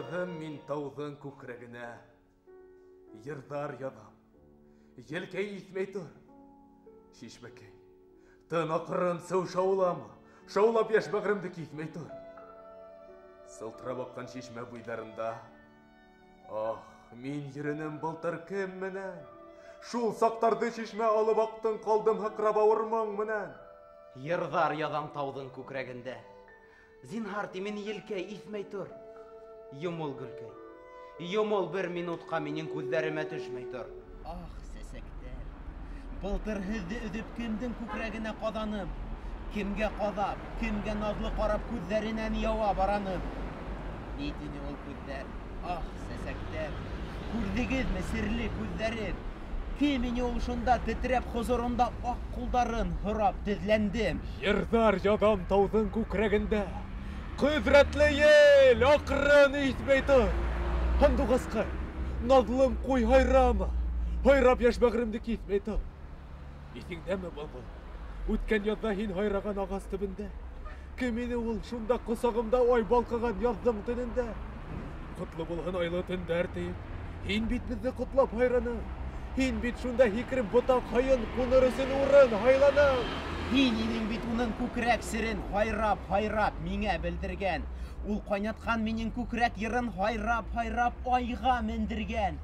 Барҙым мин тауҙың күкрәгенә, йырҙар яҙам, елкәй иҫмәй тор. Шишмәкәй, тын аҡрын сыу шауламы, шаулап йәш бәғремде киҫмәй тор. Сылтырап аҡҡан шишмә буйҙарында, мин йөрөнөм былтыр кем менән? Шул саҡтарҙы шишмә алып аҡтың, ҡалдым һыҡрап ауырмаң менән. Йырҙар яҙам тауҙың күкрәгендә, зинһар тимен елкәй иҫмәй тор. Йомол Гөлкәй, йомол бер минутҡа минең күҙҙәремә төшмәй тор. Сәсәктәр, былтыр һеҙҙе өҙөп кемдең күкрәгенә ҡаҙаным? Кемгә ҡаҙап, кемгә наҙлы ҡарап күҙҙәренән яуа бараным? Ни тине ул күҙҙәр? Сәсәктәр, күрҙегеҙме серле күҙҙәрен? Кем ине ул шунда тетрәп хозурында аҡ ҡулдарын һорап теҙләндем? Йырҙар яҙам тауҙың күкрәгендә, ҡөҙрәтле ел, аҡрын иҫмәй тор. Һандуғасҡай, наҙлым ҡуй һайрама, һайрап йәш бәғремде киҫмәй тор. Иҫеңдәме был? Үткән яҙҙа һин һайраған ағас төбөндә, кем ине ул шунда ҡосағымда ай балҡыған яҙҙың төнөндә? Ҡотло булһын айлы төндәр тиеп, һин бит беҙҙе ҡотлап һайраның. Һин бит шунда һикереп ботаҡ һайын ҡуныр өсөн урын һайланың. Һин инең бит уның күкрәк серен һайрап миңә белдергән. Ул ҡайнатҡан минең күкрәк йырын һайрап айға мендергән.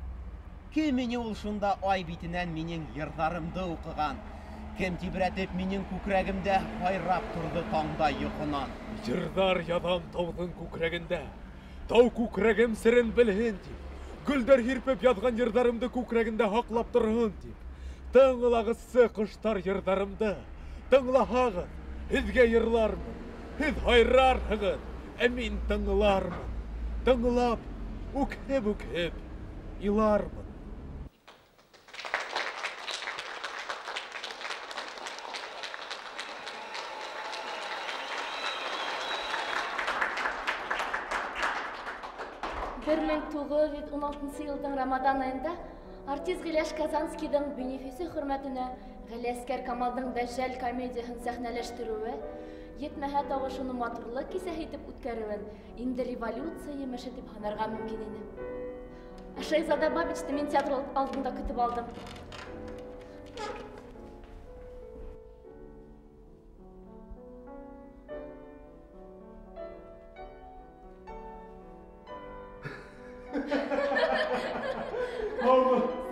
Кем ине ул шунда ай битенән минең йырҙарымды уҡыған? Кем тибрәтеп минең күкрәгемдә һайрап торҙо таңда йоҡонан? Йырҙар яҙам тауҙың күкрәгендә, тау күкрәгем серен белһен тип, гөлдәр һирпеп яҙған йырҙарымды күкрәгендә һаҡлап торһон тип. Тыңлағыҙсы ҡоштар йырҙарымды, тыңлаһағыҙ, һеҙгә йырлармын, һеҙ һайрарһығыҙ, ә мин тыңлармын. Тыңлап, үкһеп, илармын. Бір 1916 йылдың Рамадан айында артист Ғиләш Казанскийдың бенефисы хөрмәтенә Ғәләскәр Камалдың Дәжжәл комедияһын сәхнәләштереүе, етмәһә тағы шуны матурлык кисәһе итеп үткәреүен инде революция йомышы дип һанарға мөмкин ине. Шәйзада Бабичты мин театр алдында көтөп алдым.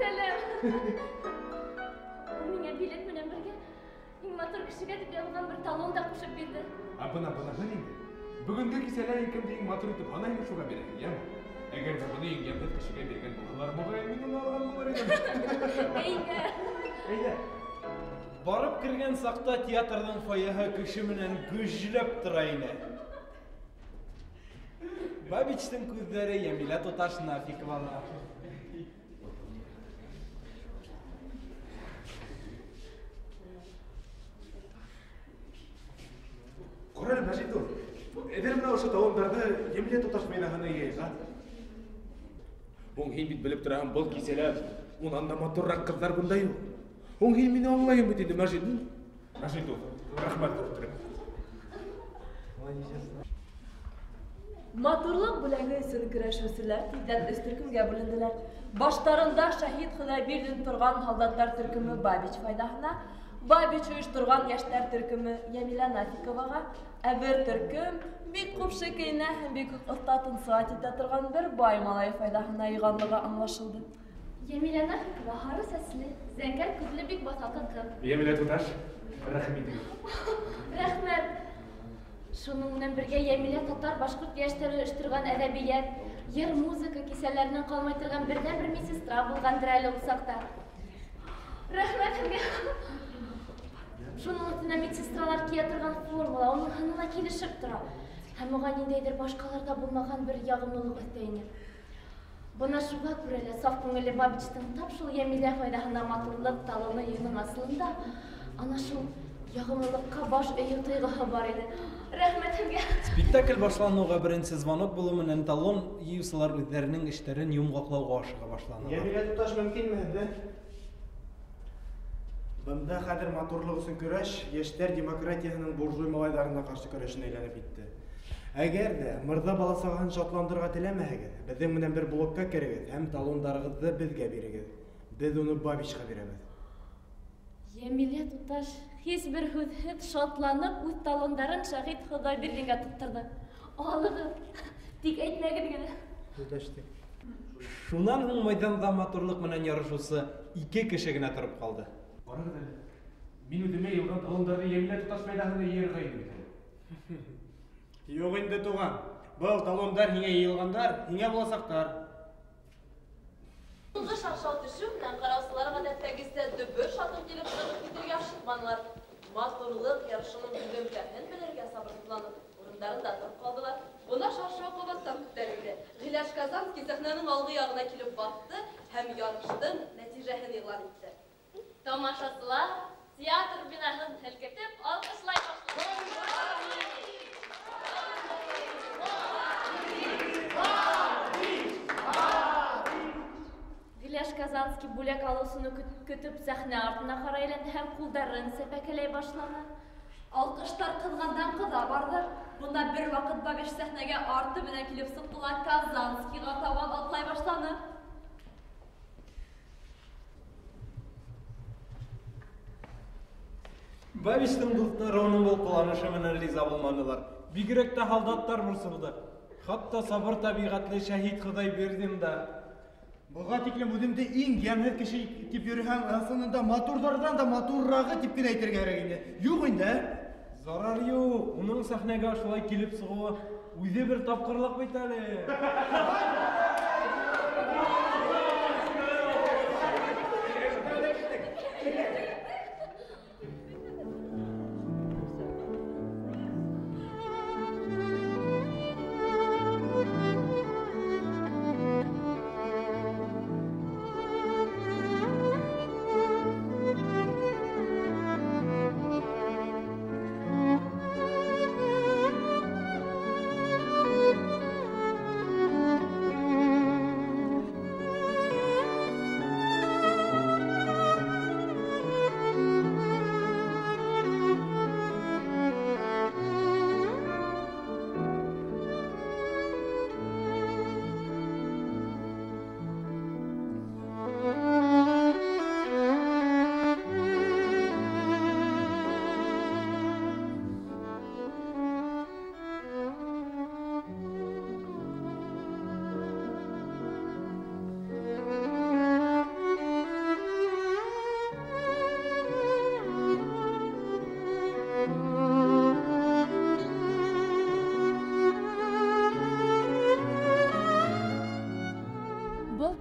Сәлем! Миңә билет менән бергә иң матур кешегә дип язылған бер талон да ҡушып бирҙе. Бына инде. Бөгөнгө кисәлә кемде иң матур итеп һанай шуға бирәһең, йәме? Әгәр ҙә быны иң йәмһеҙ кешегә биргән булһалар, моғайын мин уны алған булыр идем. Әйҙә. Барып кергән саҡта театрҙың фойеһы кеше менән гөжләп тора ине. Бабичтың күҙҙәре Йәмилә туташына фиклана. Ҡарале, Мәжит ул. Әҙер менә ошо талондарҙы Йәмилә туташ мейнәһенә йыйға. Һуң һин бит белеп тораһың, был кисәлә унан да матурыраҡ ҡыҙҙар бында юҡ. Һуң һин мине аңлайһың бит инде, Мәжит. Мәжит ул, рәхмәт ҡуртырып. Матурлыҡ бүләге өсөн көрәшеүселәр тиҙҙән 3 төркөмгә бүленделәр. Баштарында шаһит Хоҙайбирҙин торған һалдаттар төркөмө Бабич файдаһына, Бабич ойошторған йәштәр төркөмө Йәмилә Нафиковаға, ә бер төркөм бик күп шикәйнә һәм бик оҫта тынсыат итә торған бер бай малай файдаһына йыйғанлығы аңлашылды. Йәмилә Нафикова һары сәсле, зәңгәр күҙле бик баҫалҡы ҡыҙ. Йәмилә туташ, рәхим итегеҙ. Рәхмәт. Шуның менән бергә Йәмилә татар-башҡорт йәштәре ойошторған әҙәбиәт, йыр, музыка кисәләренән ҡалмай торған берҙән бер медсестра булғандыр әле ул саҡта. Рәхмәт һеҙгә. Шуның өҫтөнә медсестралар кейә торған формала уның һынына килешеп тора. Һәм уға ниндәйҙер башҡаларҙа булмаған бер яғымлылыҡ өҫтә ине. Бына шуға күрә лә саф күңелле Бабичтың тап шул Йәмилә файдаһына матурлыҡ талоны йыйының асылында ана шул яғымлылыҡҡа баш эйеү тойғоһо бар ине. Рәхмәт һеҙгә. Спектакль башланыуға беренсе звонок булыу менән талон йыйыусылар үҙҙәренең эштәрен йомғаҡлауға ашыға башланы. Йәмилә туташ, мөмкинме һеҙҙә? Бында хәҙер матурлыҡ өсөн көрәш йәштәр демократияһының буржуй малайҙарына ҡаршы көрәшенә әйләнеп китте. Әгәр дә мырза баласағын шатландырырга теләмәһәгез, безнең менән бер блокка керегез һәм талондарыгызды безгә бирегез. Без уны Бабичка бирәбез. Ямилә туташ һичбер һүзһеҙ шатланып үҙ талондарын шаһит Хоҙайбирҙингә тоттырҙы. Алығыҙ, тик әйтмәгеҙ генә. Һөйләштек. Шунан һуң майданда матурлык менән ярышыусы 2 кеше генә торып калды. Барығыҙ әле. Мин үҙемә йыйылған талондарҙы Йәмилә туташ майҙаһына йыйырға инем бит әле. Юк инде туган. Был талондар һиңә йыйылгандар, һиңә буласаҡтар. Һуңғы шаршау төшөү менән ҡараусылар ғәҙәттәгесә дөбөр шатып килеп сығып китергә ашыҡманылар. Матурлык ярышының һөҙөмтәһен белергә сабырһыҙланып, урындарында тороп ҡалдылар. Бына шаршау ҡабаттан күтәрелде. Ғиләш Казанский сәхнәнең алғы яғына килеп баҫты һәм ярыштың нәтижәһен иғлан итте. Тамашасылар театр бинаһын һелкетеп алҡышлай башланы. Ғиләш Казанский бүләк алыусыны көтөп сәхнә артына ҡарайланды һәм ҡулдарын сәпәкәләй башланы. Алҡыштар ҡыҙғандан-ҡыҙа барҙы. Бына бер ваҡыт Бабиш сәхнәгә арты менән килеп сыҡты ла Казанскийға табан атлай башланы. Бабиштың дуҫтары уның был ҡыланышы менән риза булманылар. Бигерәк тә һалдаттар борсолдо. Хатта сабыр тәбиғәтле шәһит Хоҙайбирҙин да. Буға тиклем үҙемде иң йәмһеҙ кеше тип йөрөһәм, ысынында матурҙарҙан да матуррағы тип кенә әйтергә кәрәк инде. Юҡ инде. Зарар юҡ. Уның сәхнәгә шулай килеп сығыуы үҙе бер тапҡырлыҡ бит әле.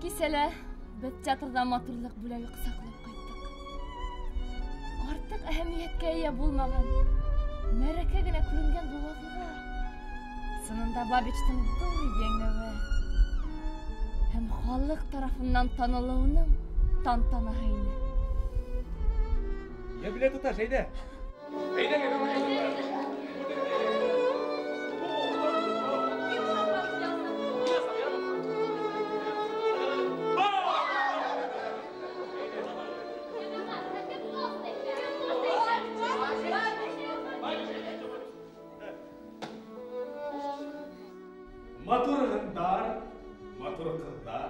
Кисәлә без театрда матурлык бүләге ҡосаҡлап ҡайттык. Артыҡ әһәмиәткә эйә булмаған, мәрәкә генә күренгән бу ваҡиға ысынында Бабичтың ҙур еңеүе һәм халыҡ тарафынан танылыуының тантанаһы ине. Йәмилә туташ, әйҙә. Матурғындар, матур ҡыҙҙар,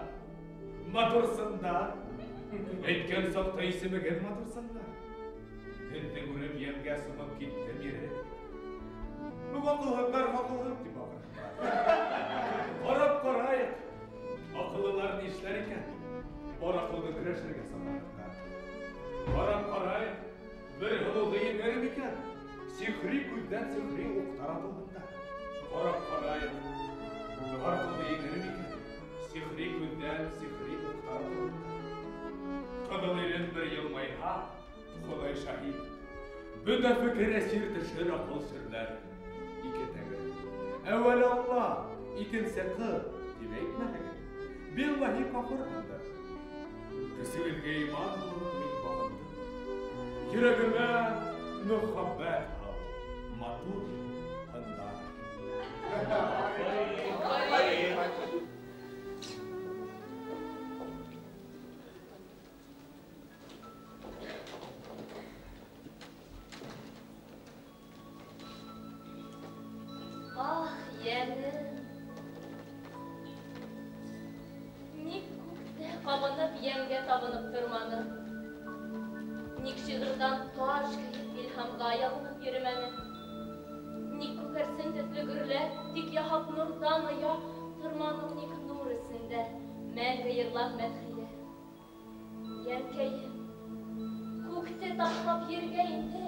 матурсындар. Әйткән саҡта исемегеҙ матурсындар. Һеҙҙе күреп йәмгә сумып киттем ире. Аҡылһыҙҙар, аҡылһыҙ тип аҡырһындар. Ҡарап ҡарайыҡ. Аҡыллылар ни эшләр икән? Бар аҡылды көрәшергә саҡырҙар. Ҡарап ҡарайыҡ. Бер һылыуҙы еңер микән? Сихри күҙҙән сихри уҡтар атылғандар. Ҡарап ҡарайыҡ. Бар ҡылды еңер микән? Сихри күҙҙән сихри уҡтар атылғандар. Ҡыҙыл ирен бер йылмайһа, Хоҙай шаһит. Бөтә фекер әсир төшөр аҡыл серләр. Ике тәңре. Әүәл Алла, икенсе ҡыҙ тип әйтмәһәгеҙ. Биллаһи кафырһындар. Кесегеҙгә иман булып мин бағындым. Йөрәгемә мөхәббәт һал, матур һындар. Күккә табынып торманы. Ник шигырдан таш киеп илһамга ялынып йөрмәне. Ник күкәрсен төсле гөрләр, тик яһап нурдан оя, торманың ник нур эсендә, мәңге йырлап мәдхия. Янкәйем, күкте ташлап ергә инде.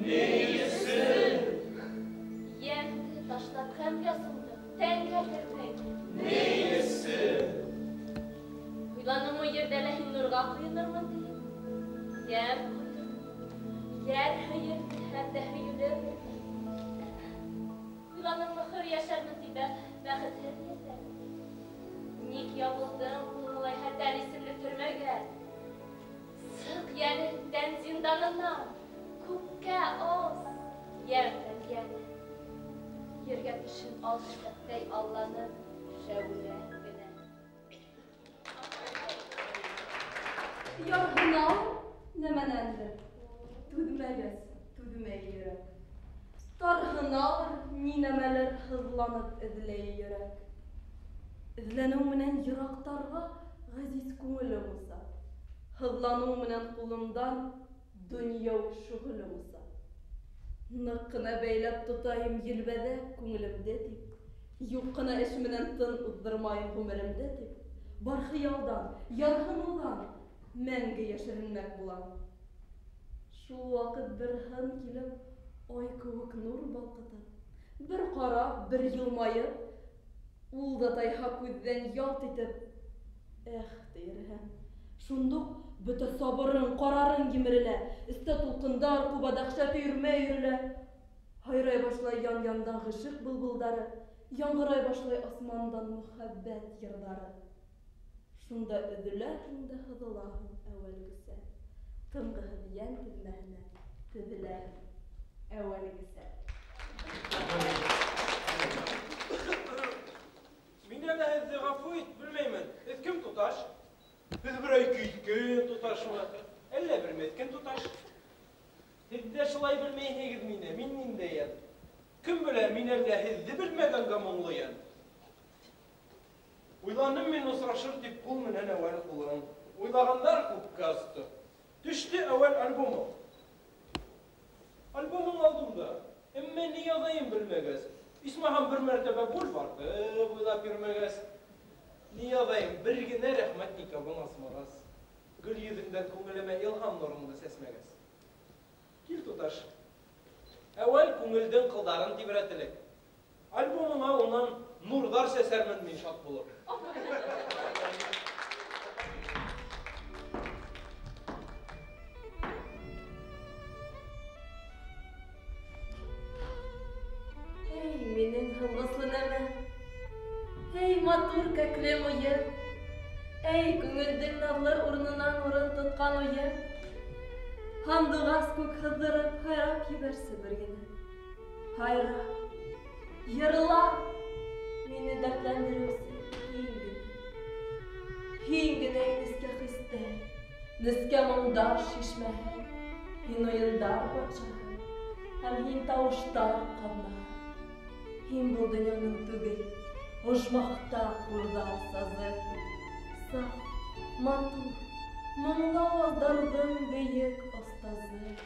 Нейсен! Янкте ташлап хәмгә сундым, тәнгә кермәй. Нейсен! Уйланымы ердә лә һин нурга ҡойонормон дип. Йәм ҡойон, йәр һөйөрдө һәм дә һөйөлөр. Уйланымы хөр йәшәрмен дип бәхетһеҙ йәшәр. Ник ябылдым улай хәтәр исемле төрмәгә? Сыҡ йәнеһтән зинданынан, күккә ос, йәмһеҙ йәне. Ергә төшөн алыштыҡтай алланы шәүлә генә. Ярһынау нәмәнәндер? Түҙмәгәс, түҙмәй йөрәк. Тарһыналыр ни нәмәлер һыҙланып эҙләй йөрәк. Эҙләнеү менән йыраҡтарға ғәзиз күңелем уса. Һыҙланыу менән ҡулымдан донъяу шөғөлөм уса. Ныҡ ҡына бәйләп тотайым елбәҙә күңелемде тип. Юҡ ҡына эш менән тын уҙҙырмайым ғүмеремде тип. Бар хыялдан, ярһыныуҙан мәңге йәшеренмәк булам. Шул ваҡыт бер һын килеп, ай кеүек нур балҡытып. Бер ҡарап, бер йылмайып, ул да тайһа күҙҙән ялт итеп. Эх, тиерһең. Шундуҡ бөтә сабырың, ҡарарың емерелә. Эстә тулҡындар, ҡуба дәһшәт өйөрмә өйөрөлә. Һайрай башлай ян-яндан ғишыҡ былбылдары. Яңғырай башлай асмандан мөхәббәт йырҙары. Шунда өҙөләһең дә һыҙылаһың әүәлгесә. Тынғыһыҙ йән теҙмәһенә теҙеләһең әүәлгесә. Мин әле һеҙҙе ғәфү ит, белмәймен. Һеҙ кем туташ? Һеҙ берәй көйткөн туташмы? Әллә бер меҫкен туташ? Һеҙ ҙә шулай белмәйһегеҙ мине, мин ниндәйем? Кем белә, мин әллә һеҙҙе белмәгәнгә моңлойым? Уйланым мин осрашыр тип ҡул менән әүәл ҡулың. Уйлағандар күккә асты. Төштө әүәл альбомым. Альбомың алдымда. Әммә ни яҙайым белмәгәс. Исмаһам бер мәртәбә бульварҙы буйлап йөрмәгәс. Ни яҙайым бер генә рәхмәтниковың асмағас. Гөл йөҙөңдән күңелемә илһам нурыңды сәсмәгәс. Кил, туташ. Әүәл күңелдең ҡылдарын тибрәтелек. Альбомыңа унан нурҙар сәсәрмен мин шат булып. Эй, минең һылғыслы нәмә. Эй, матур кәкле муйы. Эй, күңелдең наҙлы урынынан урын тотҡан уйы. Һандуғас күк һыҙҙырып, һайрап ебәрсе бер генә. Һайрап, йырла, мине дәртләндереүсе һин генә нескә хистәр, нескә моңдар шишмәһе, һин уйындар батшаһы, һәм һин тауыштар ҡанлаһы. Һин был донъяның түгел, ожмаҡта урҙар сазы. Саф, матур, моңлы ауаздарҙың бейек остазы.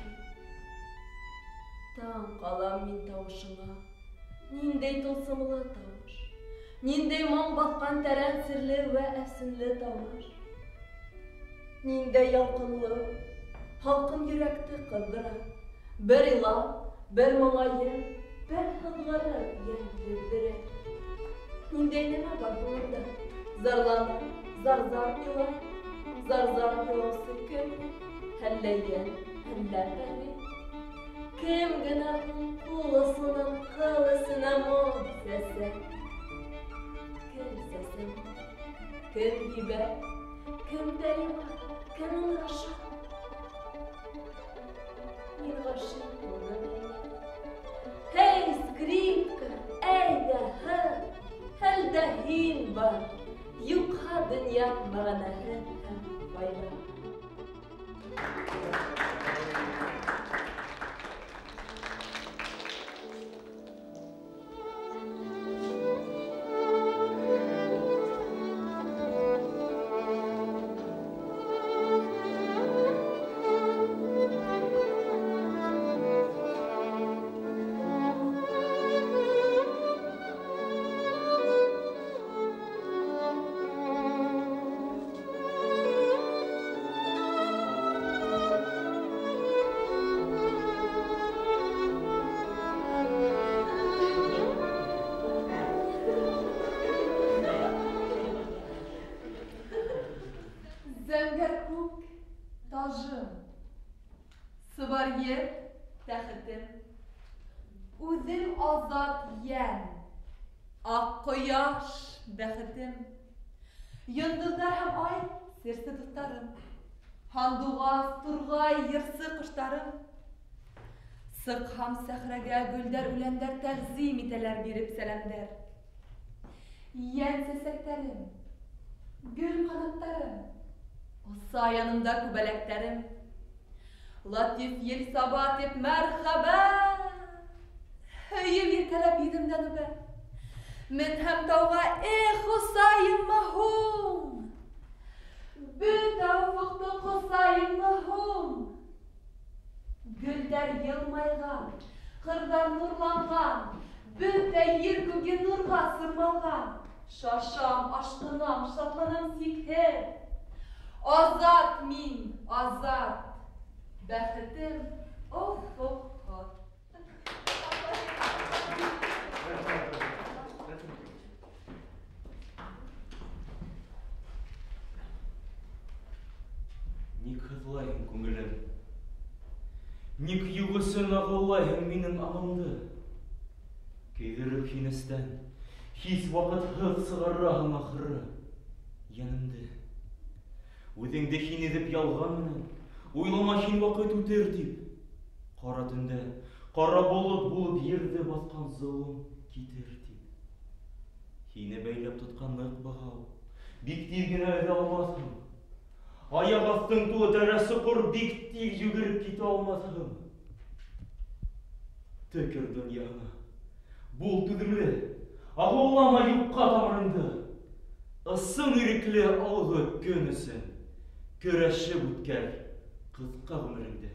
Таң ҡалам мин тауышыңа, ниндәй тылсымлы тауыш, ниндәй моң баҫҡан тәрән серле вә әфсенле тауыш. Ниндәй ялҡынлы, һалҡын йөрәкте ҡыҙҙыра. Бер илап, бер моңайып, бер һыҙғырып йән теҙҙерә. Ниндәй нәмә бар бында? Зарланып, зар-зар илай, зар-зар илаусы кем? Әллә йән, әллә пәре? Кем генә ҡулысының ҡылысына моң сәсә? Кем сәсен? Кем һибә? Кем тәйма? Кем ыңғаша? Мин ғашиҡ булдым. Эй, скрипка, әйҙә һыр, хәлдә һин бар. Юҡһа донъя мәғәнәһе һәм файҙа. Бәхетем. Үзем азат йән. Ак кояш бәхетем. Йондыздар һәм ай серсе дусларым. Һандугас, тургай, йырсы коштарым. Сык һәм сәхрәгә гөлдәр үләндәр тәгъзим итәләр биреп сәламдәр. Йән сәсәктәрем, гөл канаттарым, Оса янымда күбәләктәрем. Латиф ел саба тип мәрхәбә. Һөйем иркәләп йөземдән үбә. Мен һәм тауга Хусайым мәхүм. Бөтә уфыкты Хусайым мәхүм. Гөлдәр йылмайган, кырдар нурланган, бөтә йир күге нурга сырмалган. Шашам, ашкынам, шатланам сикһез. Азат мин, азат. Бәхетем, ох. Ник хызлайым күңелем? Ник югысын ағылайым минем ағымды? Көйдіріп хинестен, хис вақытһыҙ сығаррағым ахыры, янымды. Үҙеңде хин едіп ялған менен, уйлама хин вақыт үтер дип. Қара түндә, қара болыт булып ерді басқан золым китер дип. Хине бәйләп тотқан ныҡ бағау, бик тиҙ генә өҙә алмаҫһың. Аяқ аҫтың тулы тәрәсе ҡор бик тиҙ йүгереп китә алмаҫһың. Төкөр донъяңа, бул түҙемле, ағыулама юҡҡа тамырыңды. Ысын ирекле алғы көн өсөн, көрәшеп үткәр ҡыҫҡа ғүмереңде.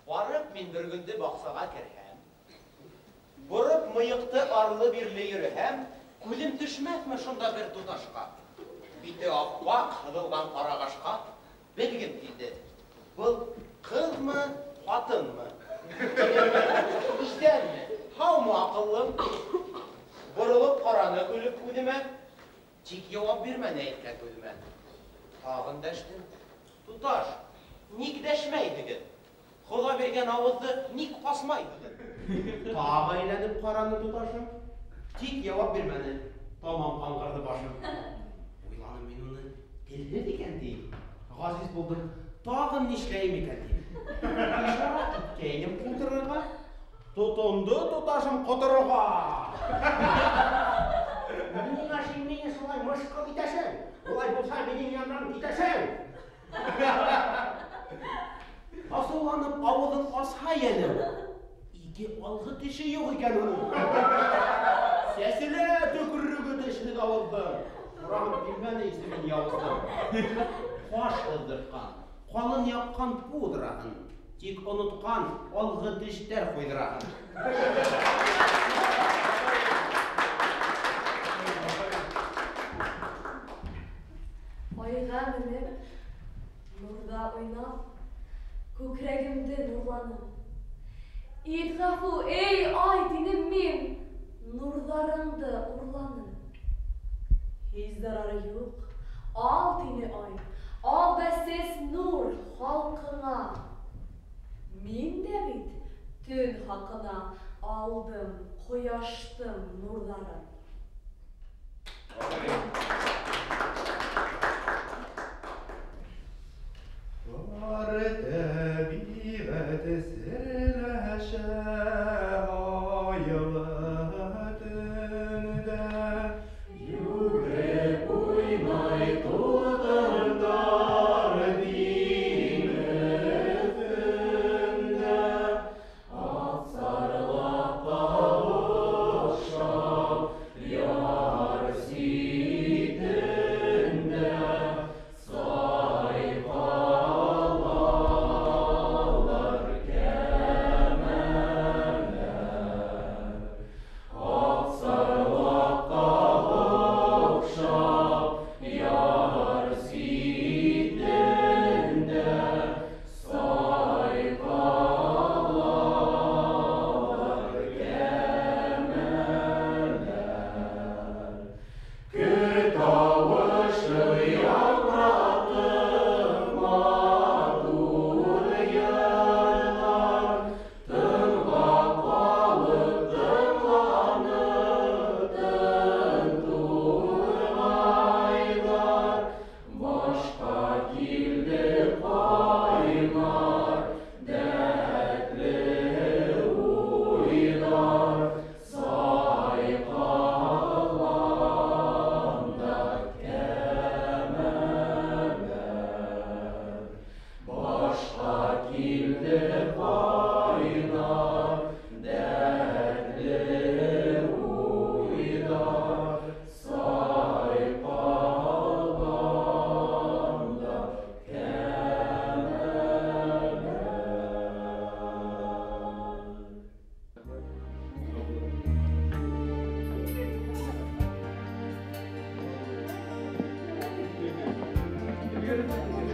Барып мин бер көндө баҡсаға керһәм, бороп мыйыҡты арлы-бирле йөрөһәм, күҙем төшмәҫме шунда бер туташҡа. Бите ап-аҡ һыҙылған ҡарағашҡа белгем килде. Был ҡыҙмы, ҡатынмы? Иҫәнме? Һаумы, аҡыллым? Боролоп ҡараны көлөп күҙемә, тик яуап бирмәне әйткән күҙемә. Тағын дәштем. Туташ, ник дәшмәйһегеҙ? Хоҙа биргән ауыҙҙы ник ҡасмайһығыҙ? Тағы әйләнеп ҡараны туташым. Тик яуап бирмәне. Тамам ҡаңғырҙы башым. Уйланым мин уны телһеҙ икән тип. Ғазиз булдым. Тағын нишләйем икән тип. Ишарат иткәйнем ҡутырырға. Тотонды туташым ҡоторорға. Ниңә син мине шулай мышҡыл итәсең? Улай булса минең яндан китәсең. Асылланып ауыҙын асһа йәнем, ике алғы теше юҡ икән уның. Сәселә төкөрөгө тешлек ауыҙҙың. Һорағым килмәне исемен яуыздың. Ҡаш һыҙҙыртҡан, ҡалын яҡҡан пудраһын, тик онотҡан алғы тештәр ҡуйҙыраһын. Айға менеп, нурда уйнап, күкрәгемде нурланып. Итғафу, эй ай, тинем мин, нурҙарыңды урланып. Һис зарары юҡ, ал тине ай, ал бәсес нур халҡыңа. Мин дә бит төн хаҡына алдым ҡояштың нурҙарын. Yürü.